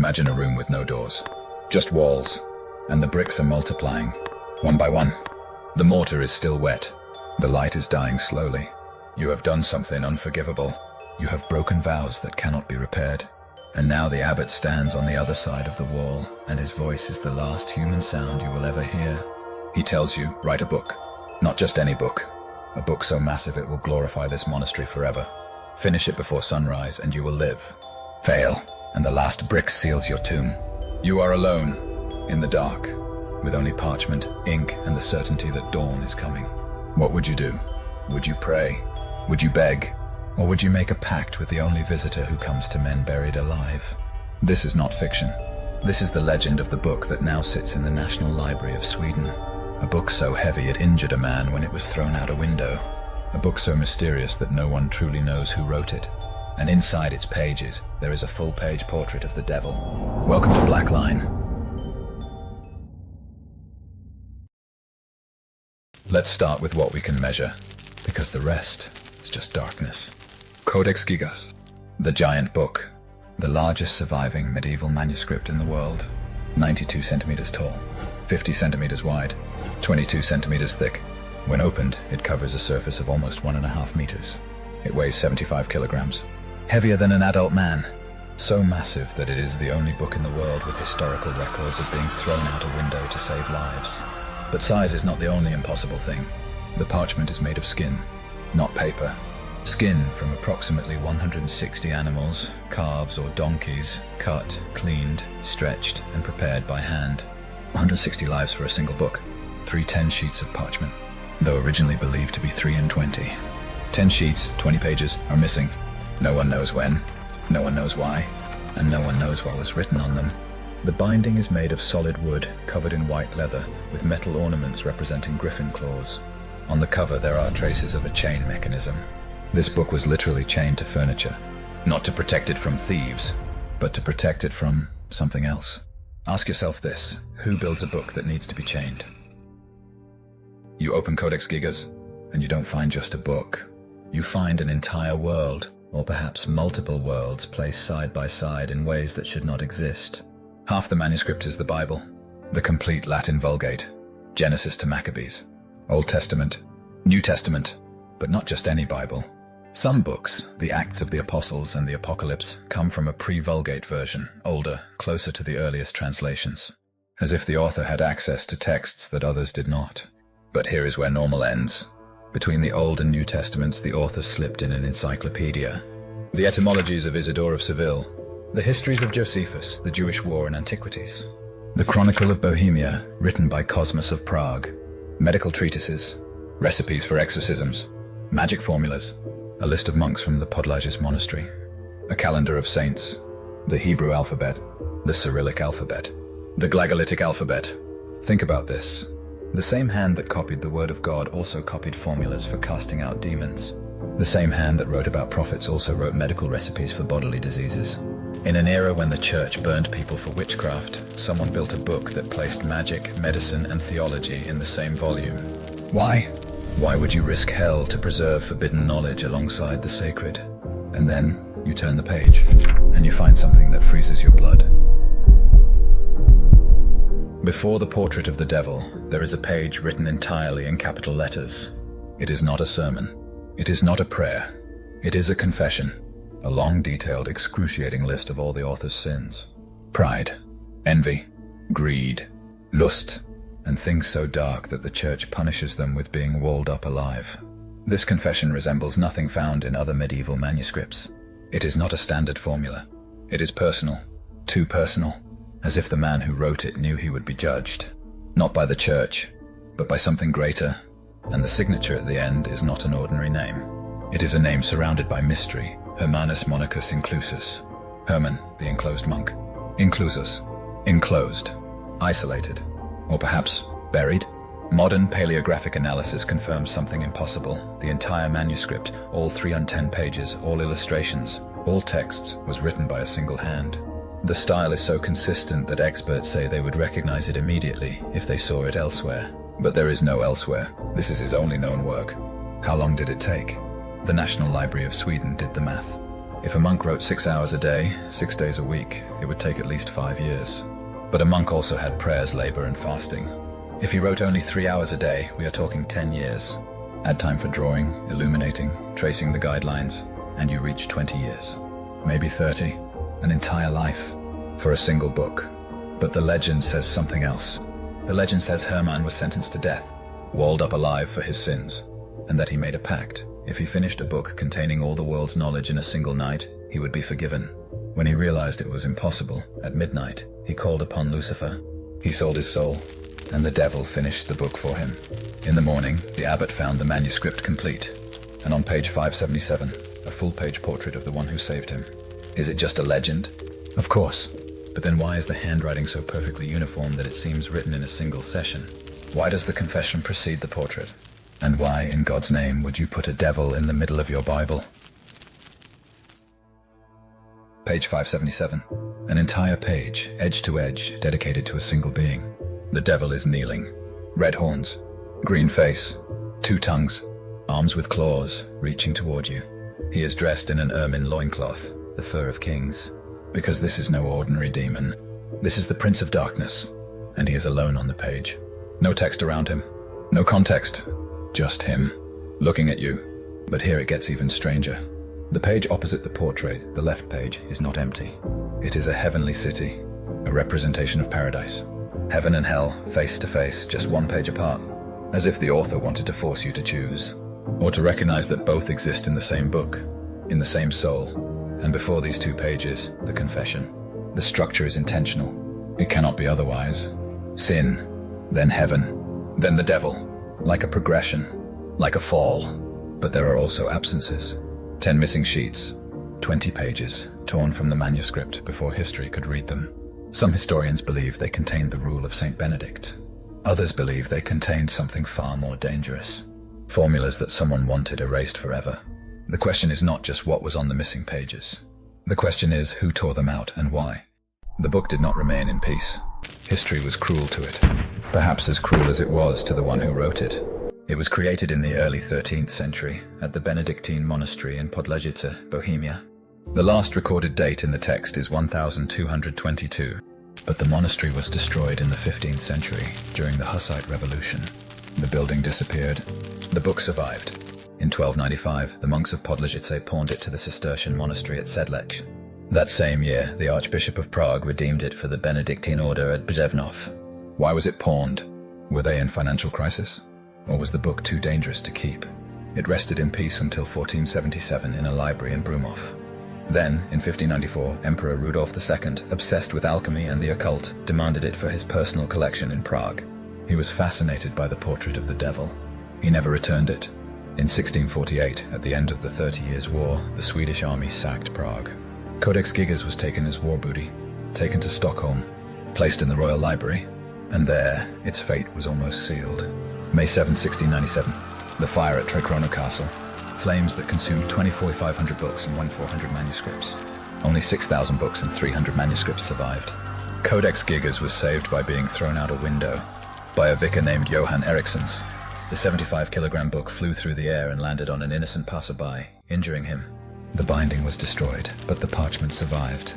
Imagine a room with no doors, just walls, and the bricks are multiplying, one by one. The mortar is still wet. The light is dying slowly. You have done something unforgivable. You have broken vows that cannot be repaired. And now the abbot stands on the other side of the wall, and his voice is the last human sound you will ever hear. He tells you, write a book. Not just any book. A book so massive it will glorify this monastery forever. Finish it before sunrise and you will live. Fail, and the last brick seals your tomb. You are alone, in the dark, with only parchment, ink, and the certainty that dawn is coming. What would you do? Would you pray? Would you beg? Or would you make a pact with the only visitor who comes to men buried alive? This is not fiction. This is the legend of the book that now sits in the National Library of Sweden. A book so heavy it injured a man when it was thrown out a window. A book so mysterious that no one truly knows who wrote it. And inside its pages, there is a full-page portrait of the devil. Welcome to Black Line. Let's start with what we can measure, because the rest is just darkness. Codex Gigas, the giant book, the largest surviving medieval manuscript in the world. 92 centimeters tall, 50 centimeters wide, 22 centimeters thick. When opened, it covers a surface of almost 1.5 meters. It weighs 75 kilograms, heavier than an adult man. So massive that it is the only book in the world with historical records of being thrown out a window to save lives. But size is not the only impossible thing. The parchment is made of skin, not paper. Skin from approximately 160 animals, calves or donkeys, cut, cleaned, stretched, and prepared by hand. 160 lives for a single book. 310 sheets of parchment, though originally believed to be 3 and 20. 10 sheets, 20 pages, are missing. No one knows when, no one knows why, and no one knows what was written on them. The binding is made of solid wood, covered in white leather, with metal ornaments representing griffin claws. On the cover there are traces of a chain mechanism. This book was literally chained to furniture, not to protect it from thieves, but to protect it from something else. Ask yourself this: who builds a book that needs to be chained? You open Codex Gigas, and you don't find just a book. You find an entire world, or perhaps multiple worlds, placed side by side in ways that should not exist. Half the manuscript is the Bible, the complete Latin Vulgate, Genesis to Maccabees, Old Testament, New Testament, but not just any Bible. Some books, the Acts of the Apostles and the Apocalypse, come from a pre-Vulgate version, older, closer to the earliest translations, as if the author had access to texts that others did not. But here is where normal ends. Between the Old and New Testaments, the author slipped in an encyclopedia. The etymologies of Isidore of Seville, the histories of Josephus, the Jewish War and Antiquities, the Chronicle of Bohemia, written by Cosmas of Prague, medical treatises, recipes for exorcisms, magic formulas, a list of monks from the Podlages monastery, a calendar of saints, the Hebrew alphabet, the Cyrillic alphabet, the Glagolitic alphabet. Think about this. The same hand that copied the word of God also copied formulas for casting out demons. The same hand that wrote about prophets also wrote medical recipes for bodily diseases. In an era when the church burned people for witchcraft, someone built a book that placed magic, medicine, and theology in the same volume. Why? Why would you risk hell to preserve forbidden knowledge alongside the sacred? And then you turn the page, and you find something that freezes your blood. Before the portrait of the devil, there is a page written entirely in capital letters. It is not a sermon. It is not a prayer. It is a confession. A long, detailed, excruciating list of all the author's sins. Pride, envy, greed, lust, and things so dark that the church punishes them with being walled up alive. This confession resembles nothing found in other medieval manuscripts. It is not a standard formula. It is personal, too personal, as if the man who wrote it knew he would be judged, not by the church, but by something greater, and the signature at the end is not an ordinary name. It is a name surrounded by mystery: Hermanus monachus inclusus. Herman, the enclosed monk. Inclusus, enclosed, isolated, or perhaps buried. Modern paleographic analysis confirms something impossible. The entire manuscript, all 310 pages, all illustrations, all texts, was written by a single hand. The style is so consistent that experts say they would recognize it immediately if they saw it elsewhere. But there is no elsewhere. This is his only known work. How long did it take? The National Library of Sweden did the math. If a monk wrote 6 hours a day, 6 days a week, it would take at least 5 years. But a monk also had prayers, labor, and fasting. If he wrote only 3 hours a day, we are talking 10 years. Add time for drawing, illuminating, tracing the guidelines, and you reach 20 years. Maybe 30, an entire life, for a single book. But the legend says something else. The legend says Herman was sentenced to death, walled up alive for his sins, and that he made a pact. If he finished a book containing all the world's knowledge in a single night, he would be forgiven. When he realized it was impossible, at midnight, he called upon Lucifer. He sold his soul, and the devil finished the book for him. In the morning, the abbot found the manuscript complete, and on page 577, a full-page portrait of the one who saved him. Is it just a legend? Of course. But then why is the handwriting so perfectly uniform that it seems written in a single session? Why does the confession precede the portrait? And why, in God's name, would you put a devil in the middle of your Bible? Page 577. An entire page, edge to edge, dedicated to a single being. The devil is kneeling. Red horns, green face, 2 tongues, arms with claws, reaching toward you. He is dressed in an ermine loincloth, the fur of kings. Because this is no ordinary demon. This is the Prince of Darkness, and he is alone on the page. No text around him, no context, just him, looking at you. But here it gets even stranger. The page opposite the portrait, the left page, is not empty. It is a heavenly city, a representation of paradise. Heaven and hell, face to face, just 1 page apart. As if the author wanted to force you to choose, or to recognize that both exist in the same book, in the same soul. And before these 2 pages, the confession. The structure is intentional. It cannot be otherwise. Sin, then heaven, then the devil. Like a progression, like a fall. But there are also absences. 10 missing sheets, 20 pages, torn from the manuscript before history could read them. Some historians believe they contained the rule of Saint Benedict. Others believe they contained something far more dangerous. Formulas that someone wanted erased forever. The question is not just what was on the missing pages. The question is who tore them out and why. The book did not remain in peace. History was cruel to it, perhaps as cruel as it was to the one who wrote it. It was created in the early 13th century at the Benedictine monastery in Podležice, Bohemia. The last recorded date in the text is 1222, but the monastery was destroyed in the 15th century during the Hussite Revolution. The building disappeared. The book survived. In 1295, the monks of Podležice pawned it to the Cistercian monastery at Sedlec. That same year, the Archbishop of Prague redeemed it for the Benedictine order at Břevnov. Why was it pawned? Were they in financial crisis? Or was the book too dangerous to keep? It rested in peace until 1477 in a library in Brumov. Then, in 1594, Emperor Rudolf II, obsessed with alchemy and the occult, demanded it for his personal collection in Prague. He was fascinated by the portrait of the devil. He never returned it. In 1648, at the end of the 30 Years' War, the Swedish army sacked Prague. Codex Gigas was taken as war booty, taken to Stockholm, placed in the Royal Library, and there, its fate was almost sealed. May 7, 1697, the fire at Trekroner Castle. Flames that consumed 2,500 books and 1,400 manuscripts. Only 6,000 books and 300 manuscripts survived. Codex Gigas was saved by being thrown out a window by a vicar named Johan Erikssons. The 75-kilogram book flew through the air and landed on an innocent passerby, injuring him. The binding was destroyed, but the parchment survived.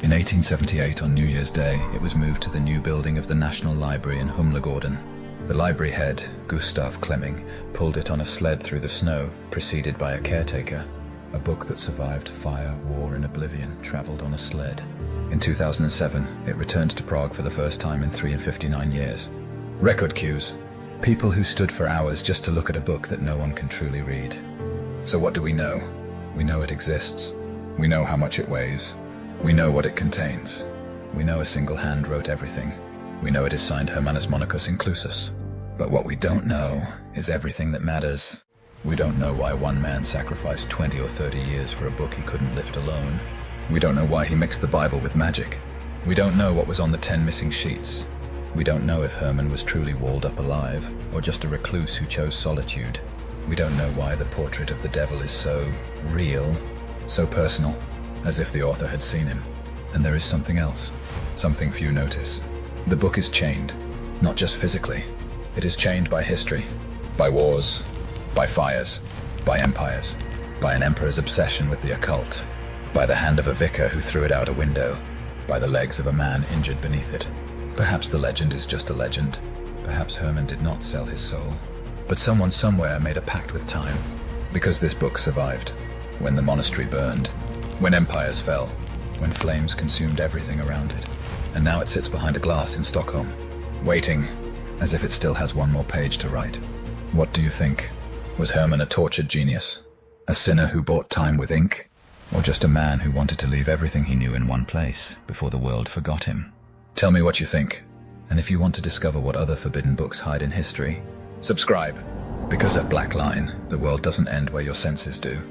In 1878, on New Year's Day, it was moved to the new building of the National Library in Humlegården. The library head, Gustav Klemming, pulled it on a sled through the snow, preceded by a caretaker. A book that survived fire, war, and oblivion traveled on a sled. In 2007, it returned to Prague for the first time in 359 years. Record queues. People who stood for hours just to look at a book that no one can truly read. So what do we know? We know it exists. We know how much it weighs. We know what it contains. We know a single hand wrote everything. We know it is signed Hermanus monachus inclusus. But what we don't know is everything that matters. We don't know why one man sacrificed 20 or 30 years for a book he couldn't lift alone. We don't know why he mixed the Bible with magic. We don't know what was on the 10 missing sheets. We don't know if Herman was truly walled up alive, or just a recluse who chose solitude. We don't know why the portrait of the devil is so real, so personal, as if the author had seen him. And there is something else, something few notice. The book is chained, not just physically. It is chained by history, by wars, by fires, by empires, by an emperor's obsession with the occult. By the hand of a vicar who threw it out a window. By the legs of a man injured beneath it. Perhaps the legend is just a legend. Perhaps Herman did not sell his soul. But someone somewhere made a pact with time. Because this book survived. When the monastery burned. When empires fell. When flames consumed everything around it. And now it sits behind a glass in Stockholm. Waiting, as if it still has one more page to write. What do you think? Was Herman a tortured genius? A sinner who bought time with ink? Or just a man who wanted to leave everything he knew in one place before the world forgot him? Tell me what you think. And if you want to discover what other forbidden books hide in history, subscribe. Because at Black Line, the world doesn't end where your senses do.